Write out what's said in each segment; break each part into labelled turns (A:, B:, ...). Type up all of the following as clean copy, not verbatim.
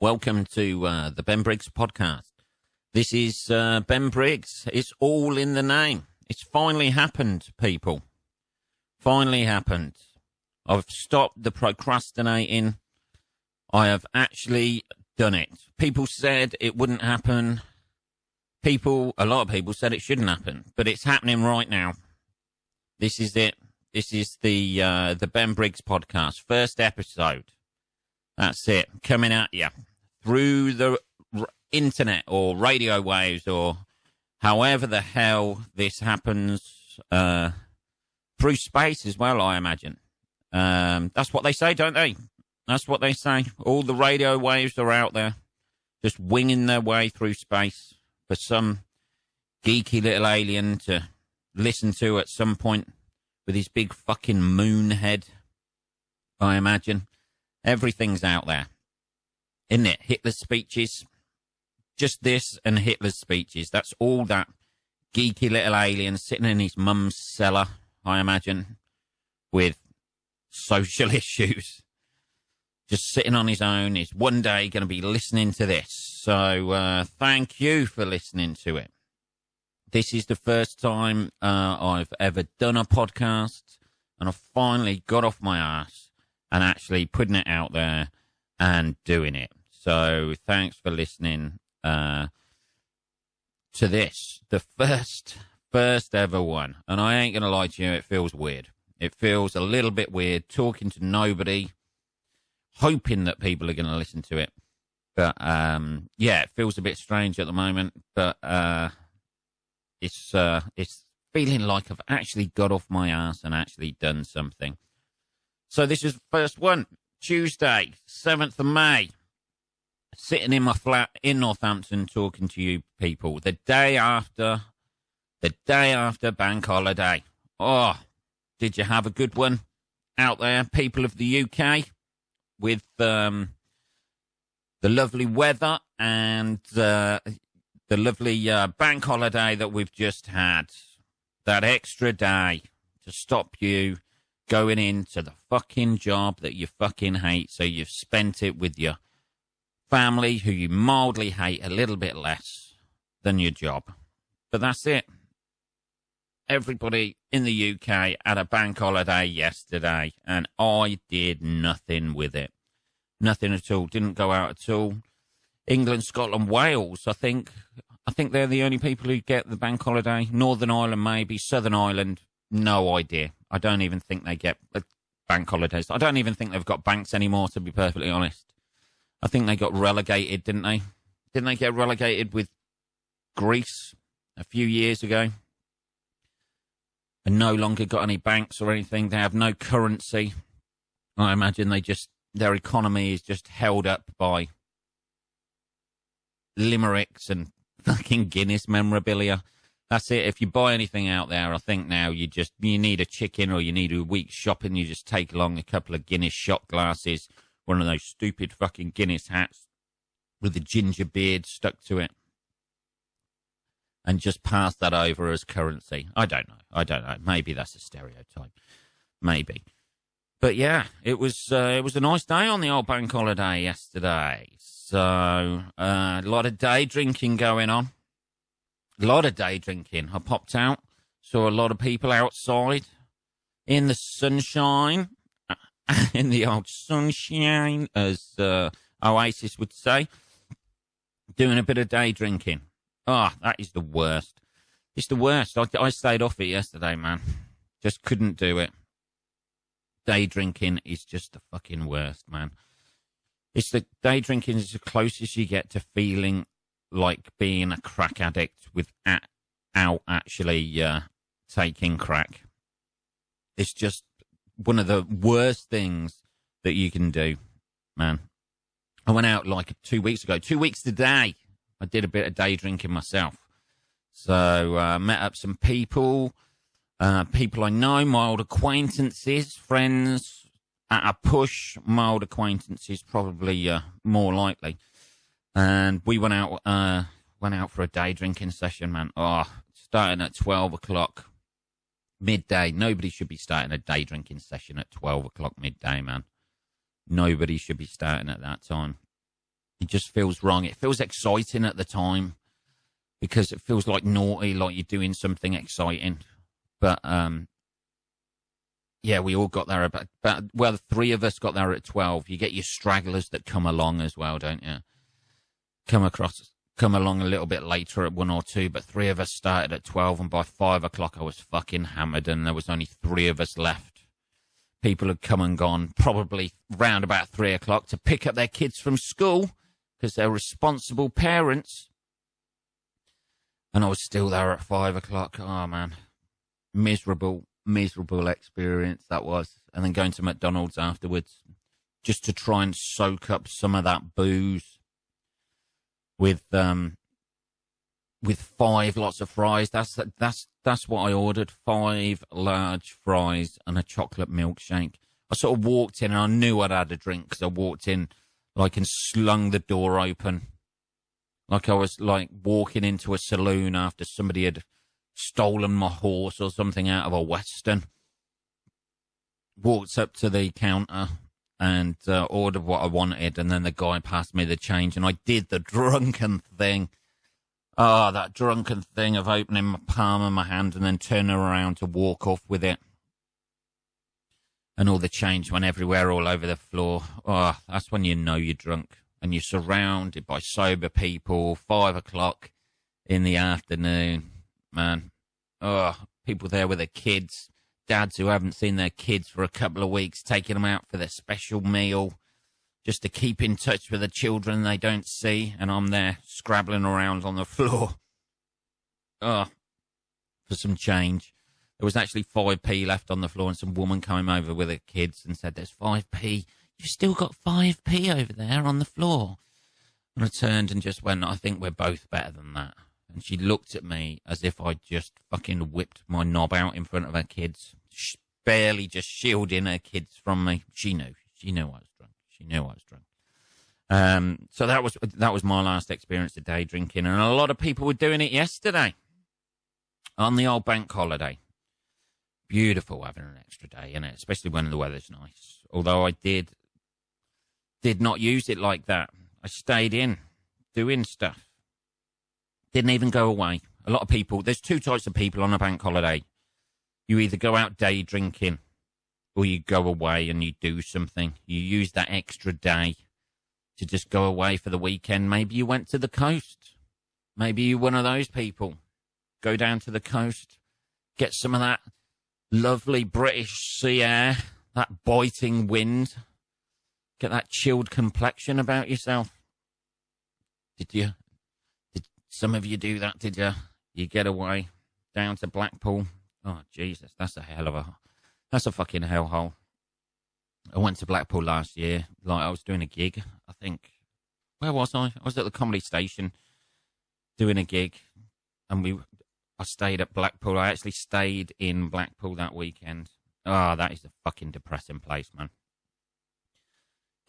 A: Welcome to the Ben Briggs podcast. This is Ben Briggs. It's all in the name. It's finally happened, people. Finally happened. I've stopped the procrastinating. I have actually done it. People said it wouldn't happen. A lot of people said it shouldn't happen, but it's happening right now. This is it. This is the Ben Briggs podcast, first episode. That's it, coming at you through the internet or radio waves or however the hell this happens, through space as well, I imagine. That's what they say, don't they? That's what they say. All the radio waves are out there, just winging their way through space for some geeky little alien to listen to at some point with his big fucking moon head, I imagine. Everything's out there, isn't it? Hitler's speeches, just this and Hitler's speeches. That's all that geeky little alien sitting in his mum's cellar, I imagine, with social issues, just sitting on his own, is one day going to be listening to this. So thank you for listening to it. This is the first time I've ever done a podcast, and I've finally got off my ass and actually putting it out there and doing it. So thanks for listening to this, the first ever one. And I ain't going to lie to you, it feels weird. It feels a little bit weird talking to nobody, hoping that people are going to listen to it. But yeah, it feels a bit strange at the moment. But it's feeling like I've actually got off my ass and actually done something. So this is the first one, Tuesday, 7th of May, sitting in my flat in Northampton talking to you people, the day after bank holiday. Oh, did you have a good one out there, people of the UK, with the lovely weather and the lovely bank holiday that we've just had, that extra day to stop you going into the fucking job that you fucking hate, so you've spent it with your family who you mildly hate a little bit less than your job. But that's it. Everybody in the UK had a bank holiday yesterday, and I did nothing with it. Nothing at all. Didn't go out at all. England, Scotland, Wales, I think they're the only people who get the bank holiday. Northern Ireland, maybe. Southern Ireland, no idea. I don't even think they get bank holidays. I don't even think they've got banks anymore, to be perfectly honest. I think they got relegated, didn't they? Didn't they get relegated with Greece a few years ago? And no longer got any banks or anything. They have no currency. I imagine their economy is just held up by limericks and fucking Guinness memorabilia. That's it. If you buy anything out there, I think now you need a chicken or you need a week's shopping. You just take along a couple of Guinness shot glasses, one of those stupid fucking Guinness hats with a ginger beard stuck to it, and just pass that over as currency. I don't know. Maybe that's a stereotype. Maybe. But yeah, it was a nice day on the old bank holiday yesterday. So a lot of day drinking going on. A lot of day drinking. I popped out, saw a lot of people outside in the sunshine, in the old sunshine, as Oasis would say, doing a bit of day drinking. Oh, that is the worst. It's the worst. I stayed off it yesterday, man. Just couldn't do it. Day drinking is just the fucking worst, man. Day drinking is the closest you get to feeling like being a crack addict without actually taking crack. It's just one of the worst things that you can do, man. I went out like 2 weeks ago. 2 weeks today, I did a bit of day drinking myself. So met up some people I know, my old acquaintances, friends, at a push, my old acquaintances probably more likely. And we went out for a day drinking session, man. Oh, starting at 12 o'clock midday. Nobody should be starting a day drinking session at 12 o'clock midday, man. Nobody should be starting at that time. It just feels wrong. It feels exciting at the time because it feels like naughty, like you're doing something exciting. But, yeah, we all got there about, well, 3 of us got there at 12. You get your stragglers that come along as well, don't you? Come along a little bit later at 1 or 2, but 3 of us started at 12, and by 5 o'clock I was fucking hammered, and there was only 3 of us left. People had come and gone, probably round about 3 o'clock to pick up their kids from school, because they're responsible parents. And I was still there at 5 o'clock. Oh, man. Miserable experience that was. And then going to McDonald's afterwards, just to try and soak up some of that booze. With 5 lots of fries. That's what I ordered. 5 large fries and a chocolate milkshake. I sort of walked in and I knew I'd had a drink because I walked in like and slung the door open. Like I was like walking into a saloon after somebody had stolen my horse or something out of a Western. Walked up to the counter and ordered what I wanted, and then the guy passed me the change, and I did the drunken thing. Oh, that drunken thing of opening my palm of my hand and then turning around to walk off with it. And all the change went everywhere, all over the floor. Oh, that's when you know you're drunk, and you're surrounded by sober people, 5 o'clock in the afternoon, man. Oh, people there with their kids. Dads who haven't seen their kids for a couple of weeks, taking them out for their special meal just to keep in touch with the children they don't see. And I'm there scrabbling around on the floor. Oh, for some change. There was actually 5p left on the floor, and some woman came over with her kids and said, "There's 5p. You've still got 5p over there on the floor." And I turned and just went, "I think we're both better than that." And she looked at me as if I'd just fucking whipped my knob out in front of her kids, barely just shielding her kids from me. She knew I was drunk. She knew I was drunk. So that was my last experience today drinking, and a lot of people were doing it yesterday on the old bank holiday. Beautiful having an extra day, isn't it? Especially when the weather's nice. Although I did not use it like that. I stayed in doing stuff. Didn't even go away. A lot of people, there's 2 types of people on a bank holiday. You either go out day drinking, or you go away and you do something. You use that extra day to just go away for the weekend. Maybe you went to the coast. Maybe you're one of those people. Go down to the coast, get some of that lovely British sea air, that biting wind, get that chilled complexion about yourself. Did you? Some of you do that, did you? You get away down to Blackpool. Oh, Jesus, that's a fucking hellhole. I went to Blackpool last year. Like, I was doing a gig, I think. Where was I? I was at the Comedy Station doing a gig, and I stayed at Blackpool. I actually stayed in Blackpool that weekend. Oh, that is a fucking depressing place, man.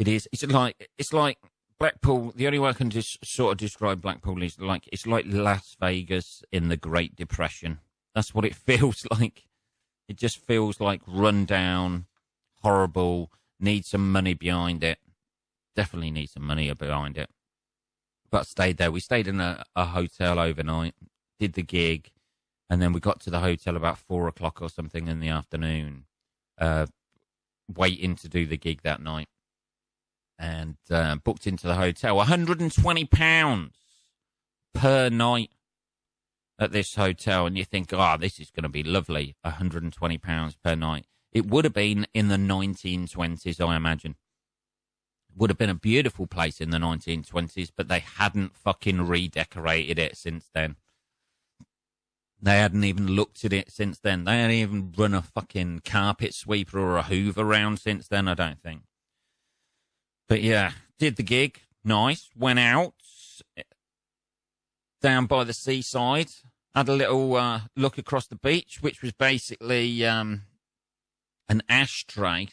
A: It is. It's like Blackpool, the only way I can just sort of describe Blackpool is like, it's like Las Vegas in the Great Depression. That's what it feels like. It just feels like run down, horrible, needs some money behind it. Definitely needs some money behind it. But I stayed there. We stayed in a hotel overnight, did the gig, and then we got to the hotel about 4 o'clock or something in the afternoon, waiting to do the gig that night. And booked into the hotel. £120 per night at this hotel. And you think, oh, this is going to be lovely. £120 per night. It would have been in the 1920s, I imagine. It would have been a beautiful place in the 1920s, but they hadn't fucking redecorated it since then. They hadn't even looked at it since then. They hadn't even run a fucking carpet sweeper or a hoover around since then, I don't think. But yeah, did the gig, nice, went out, down by the seaside, had a little look across the beach, which was basically an ashtray.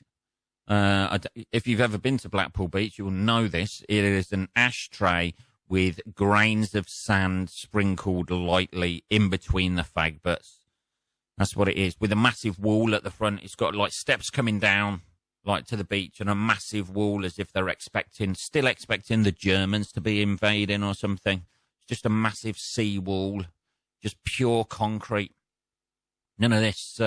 A: If you've ever been to Blackpool Beach, you'll know this. It is an ashtray with grains of sand sprinkled lightly in between the fag butts. That's what it is, with a massive wall at the front. It's got like steps coming down like to the beach, and a massive wall as if they're still expecting the Germans to be invading or something. Just a massive sea wall, just pure concrete. None of this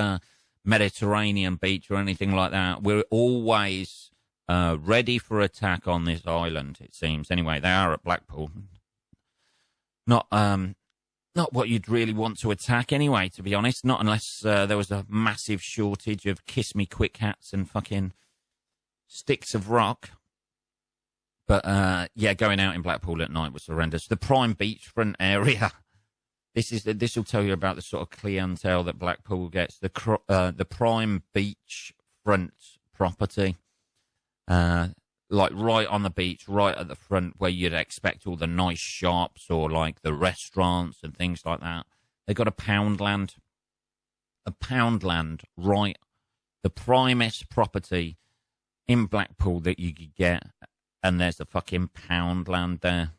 A: Mediterranean beach or anything like that. We're always ready for attack on this island, it seems. Anyway, they are at Blackpool. Not what you'd really want to attack anyway, to be honest. Not unless there was a massive shortage of Kiss Me Quick hats and fucking sticks of rock. But, yeah, going out in Blackpool at night was horrendous. The prime beachfront area. This will tell you about the sort of clientele that Blackpool gets. The prime beachfront property. Like right on the beach, right at the front where you'd expect all the nice shops or like the restaurants and things like that. They got a Poundland right, the primest property in Blackpool that you could get, and there's a fucking Poundland there.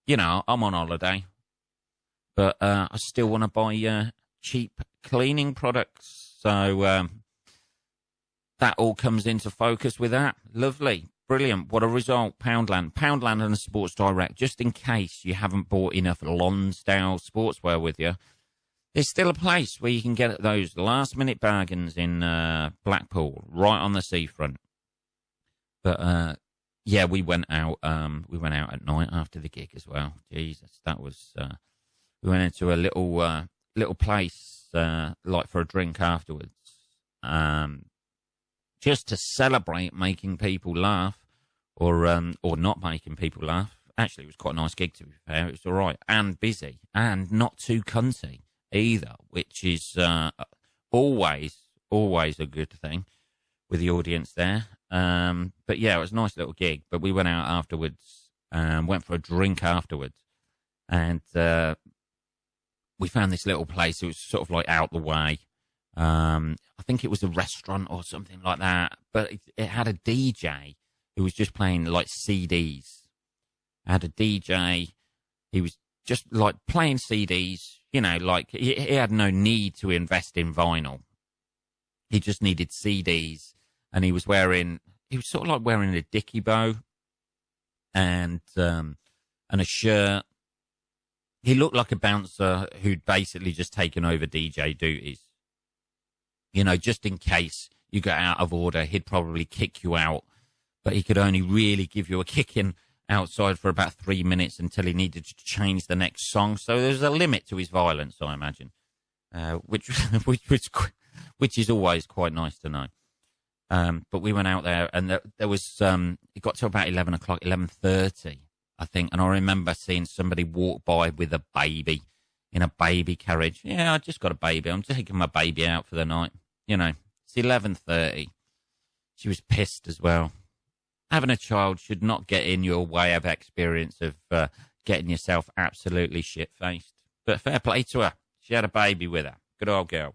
A: You know, I'm on holiday, but I still want to buy cheap cleaning products, so that all comes into focus with that. Lovely. Brilliant. What a result. Poundland and the Sports Direct. Just in case you haven't bought enough Lonsdale sportswear with you, there's still a place where you can get those last-minute bargains in Blackpool, right on the seafront. But, yeah, we went out at night after the gig as well. Jesus, that was... we went into a little place, like for a drink afterwards. Just to celebrate making people laugh, or not making people laugh. Actually, it was quite a nice gig, to be fair. It was all right, and busy, and not too cunty either, which is always a good thing with the audience there. But yeah, it was a nice little gig. But we went out afterwards, went for a drink afterwards, and we found this little place. It was sort of like out the way. I think it was a restaurant or something like that, but it had a DJ who was just playing like CDs. It had a DJ. He was just like playing CDs, you know, like he had no need to invest in vinyl. He just needed CDs, and he was sort of like wearing a dicky bow and a shirt. He looked like a bouncer who'd basically just taken over DJ duties. You know, just in case you got out of order, he'd probably kick you out. But he could only really give you a kicking outside for about 3 minutes until he needed to change the next song. So there's a limit to his violence, I imagine, which is always quite nice to know. But we went out there, and there was it got to about 11 o'clock, 11:30, I think. And I remember seeing somebody walk by with a baby in a baby carriage. Yeah, I just got a baby. I'm taking my baby out for the night. You know, it's 11:30. She was pissed as well. Having a child should not get in your way of experience of getting yourself absolutely shit-faced. But fair play to her. She had a baby with her. Good old girl.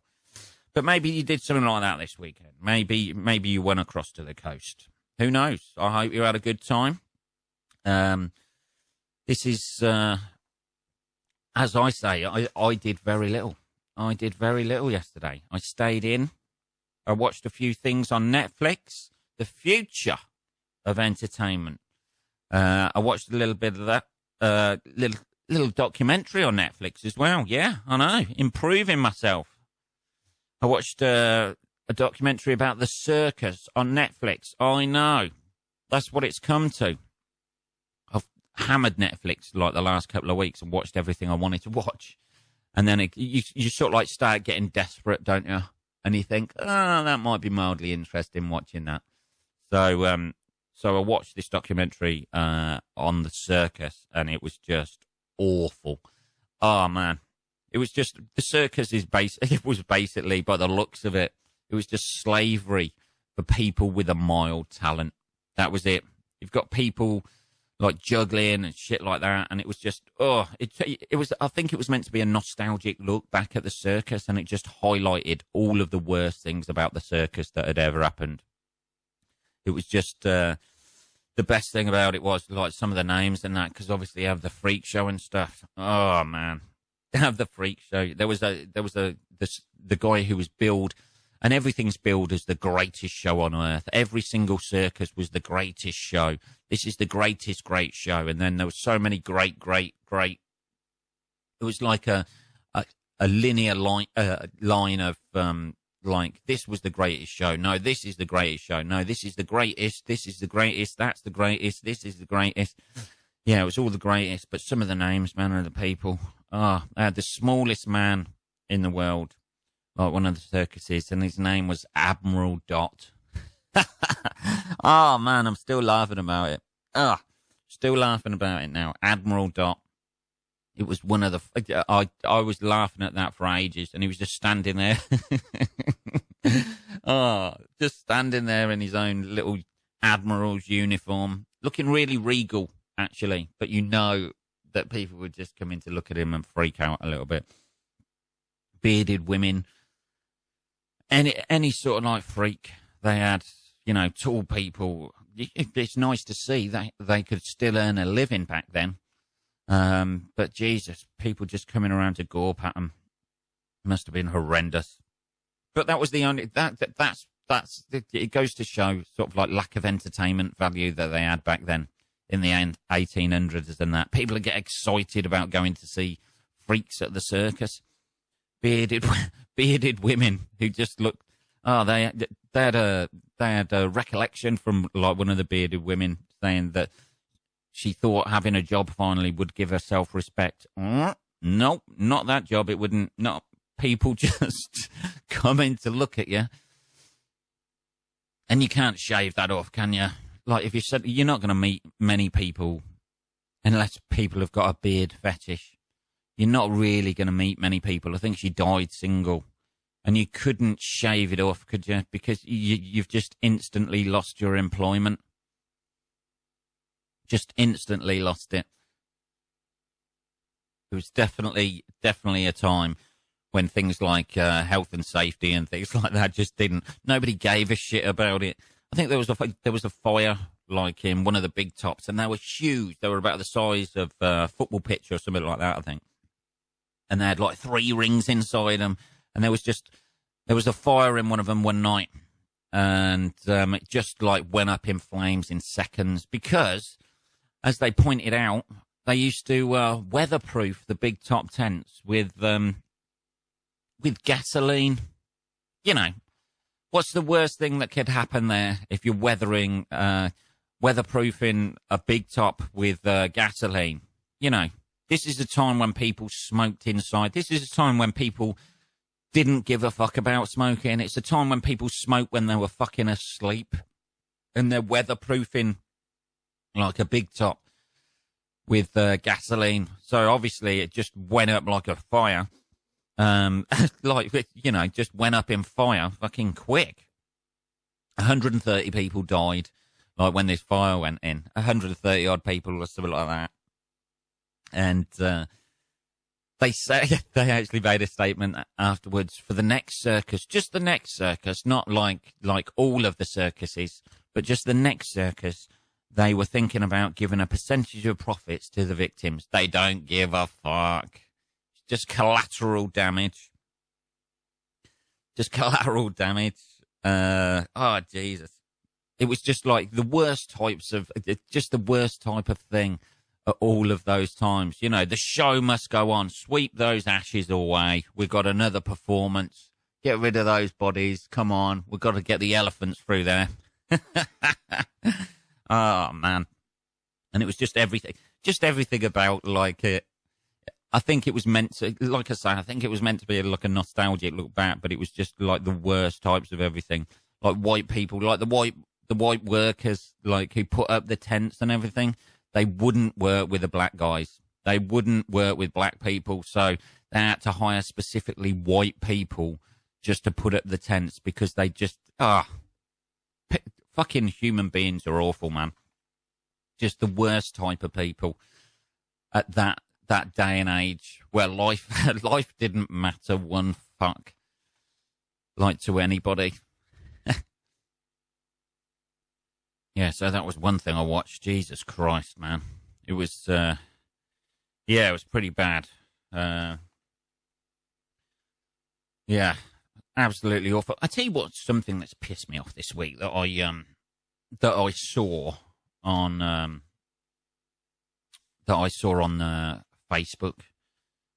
A: But maybe you did something like that this weekend. Maybe you went across to the coast. Who knows? I hope you had a good time. This is, as I say, I did very little. I did very little yesterday. I stayed in. I watched a few things on Netflix. The future of entertainment. I watched a little bit of that little documentary on Netflix as well. Yeah, I know. Improving myself. I watched a documentary about the Circus on Netflix. I know. That's what it's come to. I've hammered Netflix like the last couple of weeks and watched everything I wanted to watch. And then you sort of like start getting desperate, don't you? And you think, oh, that might be mildly interesting watching that. So I watched this documentary on the Circus, and it was just awful. Oh, man. It was just, the Circus it was basically, by the looks of it, it was just slavery for people with a mild talent. That was it. You've got people like juggling and shit like that, and it was just, it was, I think it was meant to be a nostalgic look back at the Circus, and it just highlighted all of the worst things about the Circus that had ever happened. It was just, the best thing about it was like some of the names and that, because obviously you have the freak show and stuff. Oh man, they have the freak show. There was the guy who was billed And everything's billed as the greatest show on earth. Every single circus was the greatest show. This is the greatest great show. And then there were so many great. It was like a linear line of like, this was the greatest show. No, this is the greatest show. No, this is the greatest. This is the greatest. That's the greatest. This is the greatest. Yeah, it was all the greatest. But some of the names, man, of the people. I had the smallest man in the world, like one of the circuses, and his name was Admiral Dot. Oh, man, I'm still laughing about it. Still laughing about it now. Admiral Dot. It was one of the... I was laughing at that for ages, and he was just standing there. Just standing there in his own little admiral's uniform, looking really regal, actually. But you know that people would just come in to look at him and freak out a little bit. Bearded women, any sort of like freak. They had, you know, tall people. It's nice to see that they could still earn a living back then. But Jesus, people just coming around to gawp at them must have been horrendous. But that was the only that's it goes to show sort of like lack of entertainment value that they had back then in the 1800s and that. People get excited about going to see freaks at the circus. Bearded women who just looked. They had a recollection from like one of the bearded women saying that she thought having a job finally would give her self-respect. Nope, not that job. It wouldn't. No, people just coming to look at you, and you can't shave that off, can you? Like if you said you're not going to meet many people unless people have got a beard fetish. You're not really going to meet many people. I think she died single, and you couldn't shave it off, could you? Because you've just instantly lost your employment. Just instantly lost it. It was definitely a time when things like health and safety and things like that just didn't. Nobody gave a shit about it. I think there was a fire like in one of the big tops, and they were huge. They were about the size of a football pitch or something like that, I think. And they had like 3 rings inside them, and there was a fire in one of them one night, and it just like went up in flames in seconds because, as they pointed out, they used to weatherproof the big top tents with gasoline. You know, what's the worst thing that could happen there if you're weathering, weatherproofing a big top with gasoline? You know, this is the time when people smoked inside. This is a time when people didn't give a fuck about smoking. It's a time when people smoked when they were fucking asleep, and they're weatherproofing like a big top with gasoline. So obviously it just went up like a fire. Like, you know, just went up in fire fucking quick. 130 people died, like when this fire went in. 130 odd people or something like that. And they say they actually made a statement afterwards for the next circus, just the next circus, not like all of the circuses, but just the next circus. They were thinking about giving a percentage of profits to the victims. They don't give a fuck. Just collateral damage. Just collateral damage. Oh, Jesus. It was just like the worst types of, just the worst type of thing at all of those times. You know, the show must go on. Sweep those ashes away. We've got another performance. Get rid of those bodies. Come on. We've got to get the elephants through there. Oh, man. And it was just everything about like it. I think it was meant to, like I say, I think it was meant to be like a nostalgic look back, but it was just like the worst types of everything. Like white people, like the white workers, like who put up the tents and everything. They wouldn't work with the black guys. They wouldn't work with black people. So they had to hire specifically white people just to put up the tents because they just, fucking human beings are awful, man. Just the worst type of people at that day and age where life didn't matter one fuck, like, to anybody. Yeah, so that was one thing I watched. Jesus Christ, man. It was, it was pretty bad. Yeah. Absolutely awful. I tell you what's something that's pissed me off this week that I saw on Facebook.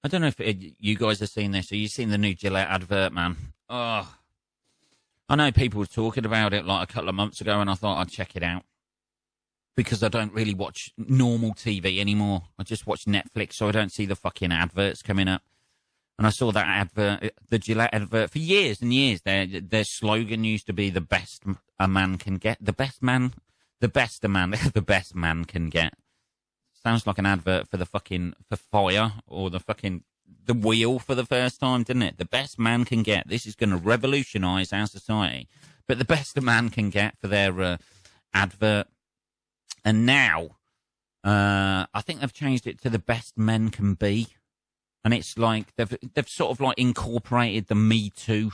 A: I don't know if you guys have seen this. Have you seen the new Gillette advert, man? Oh, I know people were talking about it like a couple of months ago, and I thought I'd check it out because I don't really watch normal TV anymore. I just watch Netflix, so I don't see the fucking adverts coming up. And I saw that advert, the Gillette advert, for years and years. Their slogan used to be "the best a man can get." The best a man, the best man can get. Sounds like an advert for for fire or the wheel for the first time, didn't it? The best man can get. This is going to revolutionise our society. But the best a man can get for their advert. And now, I think they've changed it to the best men can be. And it's like they've sort of like incorporated the Me Too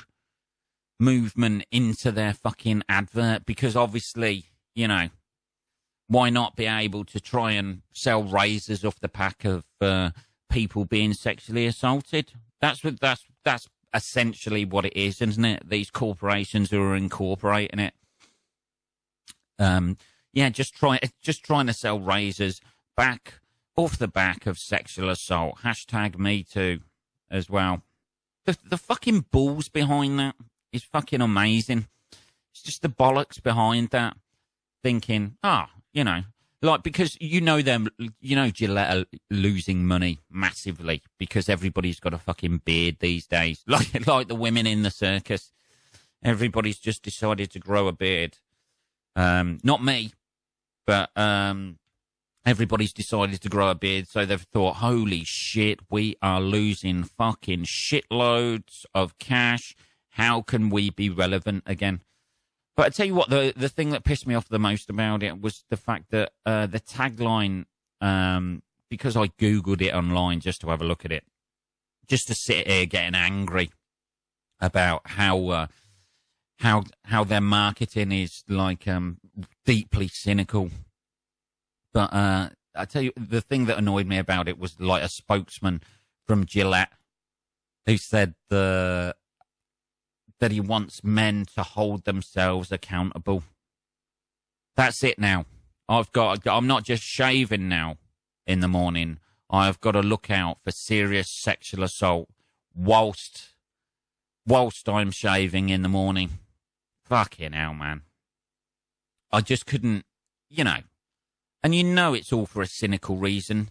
A: movement into their fucking advert because obviously, you know, why not be able to try and sell razors off the back of people being sexually assaulted? That's essentially what it is, isn't it? These corporations who are incorporating it. Just trying to sell razors off the back of sexual assault. Hashtag Me Too as well. The fucking balls behind that is fucking amazing. It's just the bollocks behind that. Thinking, you know, like, because Gillette are losing money massively because everybody's got a fucking beard these days. Like the women in the circus. Everybody's just decided to grow a beard. Not me, but everybody's decided to grow a beard, so they've thought, holy shit, we are losing fucking shitloads of cash. How can we be relevant again? But I tell you what, the thing that pissed me off the most about it was the fact that the tagline, because I Googled it online just to have a look at it, just to sit here getting angry about how their marketing is like deeply cynical. But I tell you, the thing that annoyed me about it was like a spokesman from Gillette who said that he wants men to hold themselves accountable. That's it now. I'm not just shaving now in the morning. I've got to look out for serious sexual assault whilst I'm shaving in the morning. Fucking hell, man. I just couldn't, you know. And you know it's all for a cynical reason.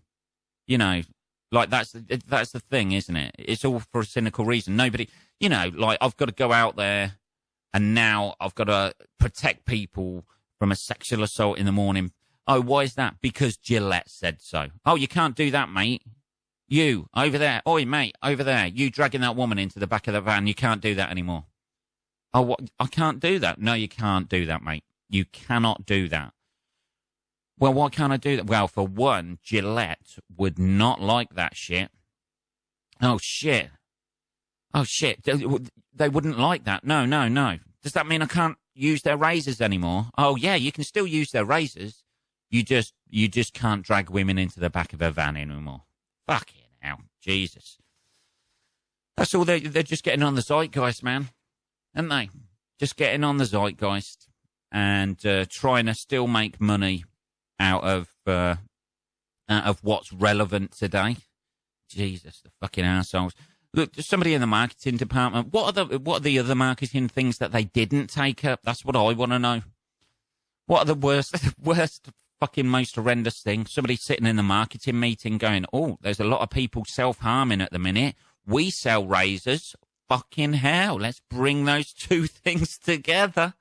A: You know, like that's the thing, isn't it? It's all for a cynical reason. Nobody, you know, like I've got to go out there and now I've got to protect people from a sexual assault in the morning. Oh, why is that? Because Gillette said so. Oh, you can't do that, mate. You, over there. Oi, mate, over there. You dragging that woman into the back of the van. You can't do that anymore. Oh, what? I can't do that. No, you can't do that, mate. You cannot do that. Well, why can't I do that? Well, for one, Gillette would not like that shit. Oh, shit. Oh, shit. They wouldn't like that. No. Does that mean I can't use their razors anymore? Oh, yeah, you can still use their razors. You just can't drag women into the back of a van anymore. Fucking hell. Jesus. That's all. They're just getting on the zeitgeist, man. Aren't they? Just getting on the zeitgeist and trying to still make money out of what's relevant today. Jesus, the fucking assholes. Look, there's somebody in the marketing department. What are the other marketing things that they didn't take up? That's what I want to know. What are the worst fucking most horrendous things? Somebody sitting in the marketing meeting going, oh, there's a lot of people self-harming at the minute. We sell razors. Fucking hell. Let's bring those two things together.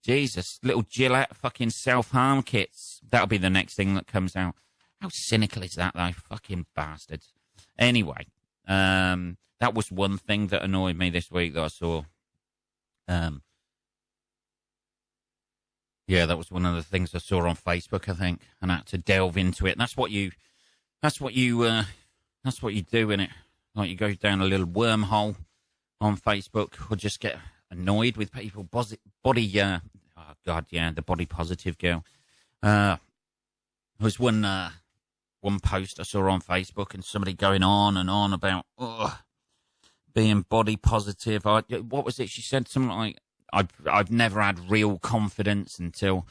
A: Jesus, little Gillette fucking self-harm kits. That'll be the next thing that comes out. How cynical is that, though? Fucking bastards. Anyway, that was one thing that annoyed me this week that I saw. Yeah, that was one of the things I saw on Facebook, I think, and I had to delve into it. That's what you do, innit? Like you go down a little wormhole on Facebook or just get annoyed with people. The body positive girl. There was one post I saw on Facebook and somebody going on and on about being body positive. What was it? She said something like, I've never had real confidence until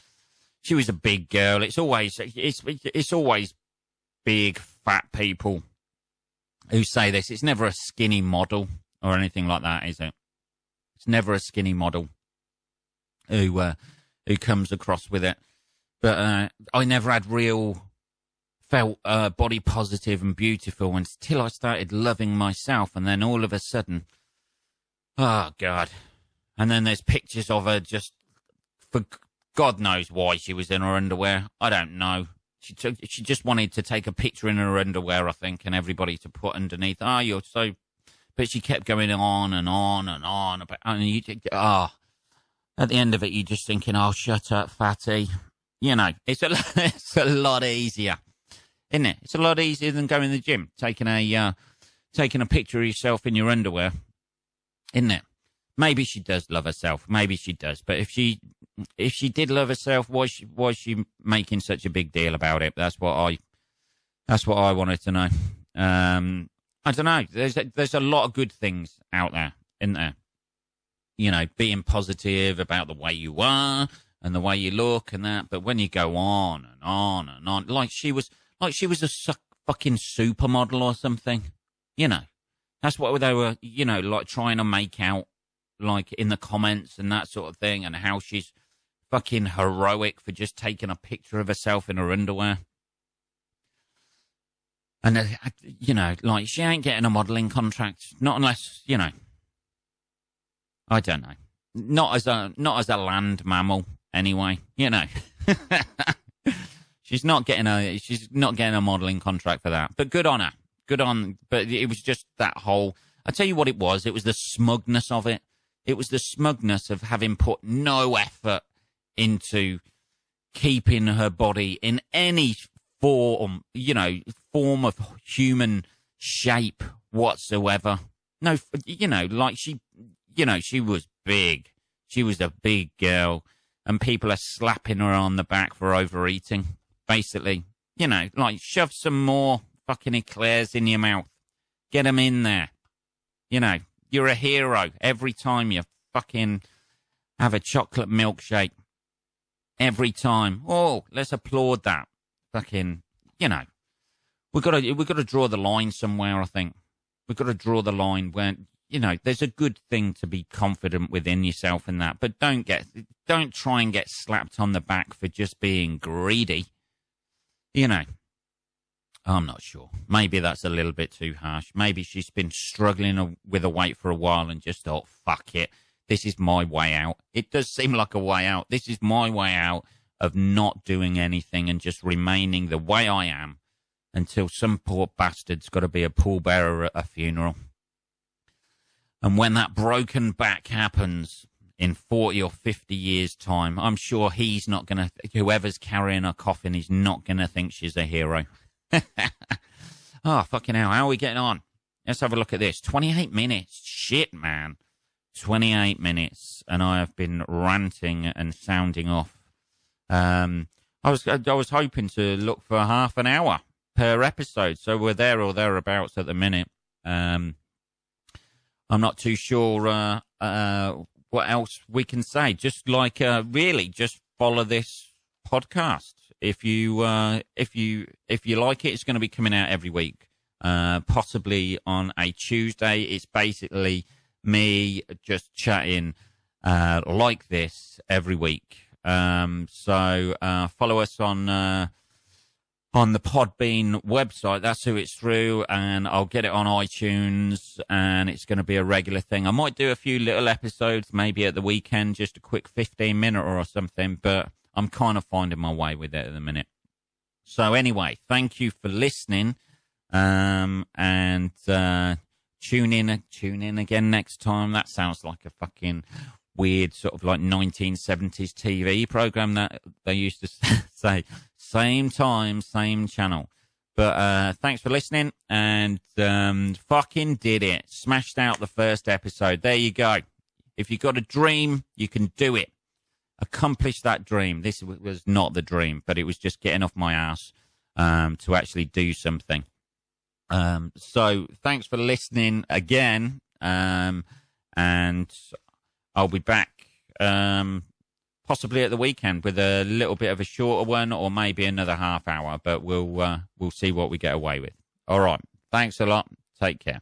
A: she was a big girl. It's always big fat people who say this. It's never a skinny model or anything like that, is it? It's never a skinny model who comes across with it. But I never had felt body positive and beautiful until I started loving myself. And then all of a sudden, oh, God. And then there's pictures of her just, for God knows why she was in her underwear. I don't know. She just wanted to take a picture in her underwear, I think, and everybody to put underneath. Oh, you're so... But she kept going on and on and on. And you, at the end of it, you're just thinking, oh, shut up, fatty. You know, it's a lot easier, isn't it? It's a lot easier than going to the gym, taking a picture of yourself in your underwear, isn't it? Maybe she does love herself. Maybe she does. But if she did love herself, why is she making such a big deal about it? That's what I wanted to know. I don't know. There's a lot of good things out there, isn't there? You know, being positive about the way you are and the way you look and that. But when you go on and on and on, like she was a fucking supermodel or something, you know, that's what they were, you know, like trying to make out, like in the comments and that sort of thing, and how she's fucking heroic for just taking a picture of herself in her underwear. And, you know, like, she ain't getting a modelling contract, not unless, you know, I don't know. Not as a land mammal, anyway, you know. She's not getting a modelling contract for that. But good on her. But it was just that whole, I tell you what it was the smugness of it. It was the smugness of having put no effort into keeping her body in any form, you know, form of human shape whatsoever. No, you know, like she was big. She was a big girl, and people are slapping her on the back for overeating. Basically, you know, like, shove some more fucking eclairs in your mouth. Get them in there. You know, you're a hero every time you fucking have a chocolate milkshake. Every time. Oh, let's applaud that. Fucking, you know, we've got to draw the line somewhere, I think. We've got to draw the line where, you know, there's a good thing to be confident within yourself and that, but don't try and get slapped on the back for just being greedy. You know, I'm not sure. Maybe that's a little bit too harsh. Maybe she's been struggling with a weight for a while and just thought, fuck it. This is my way out. It does seem like a way out. This is my way out of not doing anything and just remaining the way I am until some poor bastard's got to be a pallbearer at a funeral. And when that broken back happens in 40 or 50 years' time, I'm sure he's not going to, whoever's carrying her coffin is not going to think she's a hero. Oh, fucking hell. How are we getting on? Let's have a look at this. 28 minutes. Shit, man. 28 minutes. And I have been ranting and sounding off. I was hoping to look for half an hour per episode. So we're there or thereabouts at the minute. I'm not too sure what else we can say. Just like really, just follow this podcast. If you like it, it's going to be coming out every week. Possibly on a Tuesday. It's basically me just chatting like this every week. So follow us on the Podbean website. That's who it's through, and I'll get it on iTunes, and it's going to be a regular thing. I might do a few little episodes, maybe at the weekend, just a quick 15-minute or something, but I'm kind of finding my way with it at the minute. So anyway, thank you for listening, and tune in again next time. That sounds like a fucking weird sort of like 1970s TV program that they used to say. Same time, same channel. But thanks for listening, and fucking did it. Smashed out the first episode. There you go. If you got a dream, you can do it. Accomplish that dream. This was not the dream, but it was just getting off my ass to actually do something. So thanks for listening again, and I'll be back possibly at the weekend with a little bit of a shorter one, or maybe another half hour. But we'll see what we get away with. All right. Thanks a lot. Take care.